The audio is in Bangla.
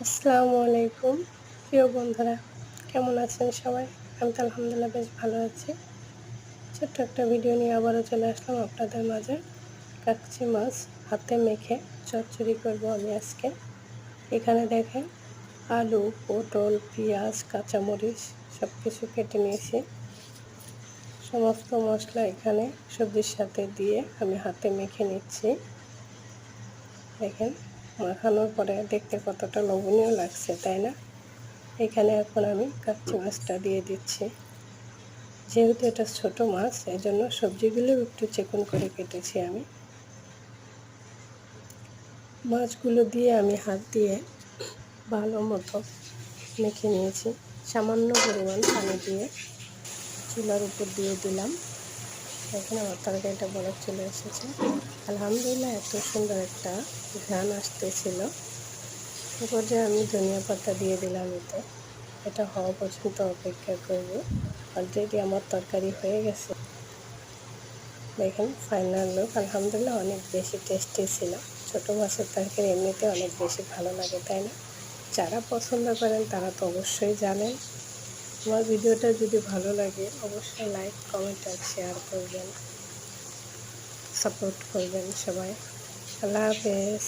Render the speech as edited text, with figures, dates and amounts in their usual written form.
আসসালামু আলাইকুম প্রিয় বন্ধুরা, কেমন আছেন সবাই? আমি তো আলহামদুলিল্লাহ বেশ ভালো আছি। ছোট্ট একটা ভিডিও নিয়ে আবারও চলে আসলাম আপনাদের মাঝে। কাচ্চি মাছ হাতে মেখে চচ্চড়ি করব আমি আজকে। এখানে দেখেন আলু, পটল, পেঁয়াজ, কাঁচামরিচ সব কিছু কেটে নিয়েছি। সমস্ত মশলা এখানে সবজির সাথে দিয়ে আমি হাতে মেখে নিচ্ছি। দেখেন মাখানোর পরে দেখতে কতটা লোভনীয় লাগছে, তাই না? এখানে এখন আমি কাচ্চি মাছটা দিয়ে দিচ্ছি। যেহেতু এটা ছোট মাছ, এজন্য সবজিগুলো একটু চিকন করে কেটেছি আমি। মাছগুলো দিয়ে আমি হাত দিয়ে ভালো মতো মেখে নিয়েছি। সামান্য পরিমাণ পানি দিয়ে চুলার উপর দিয়ে দিলাম। এখন আমার তরকারিটা বলক চলে এসেছে। আলহামদুলিল্লাহ এত সুন্দর একটা ঘ্রাণ আসতেছিল। এ পর্যায়ে আমি ধনিয়া পাতা দিয়ে দিলাম এতে। এটা হওয়া পর্যন্ত অপেক্ষা করব। অলরেডি আমার তরকারি হয়ে গেছে। দেখেন ফাইনাল লুক। আলহামদুলিল্লাহ অনেক বেশি টেস্টি ছিল। ছোটো মাছের তরকারি এমনিতে অনেক বেশি ভালো লাগে, তাই না? যারা পছন্দ করেন তারা তো অবশ্যই জানেন। আমার ভিডিওটা যদি ভালো লাগে অবশ্যই লাইক, কমেন্ট আর শেয়ার করবেন, সাপোর্ট করবেন সবাই। আল্লাহ হাফেজ।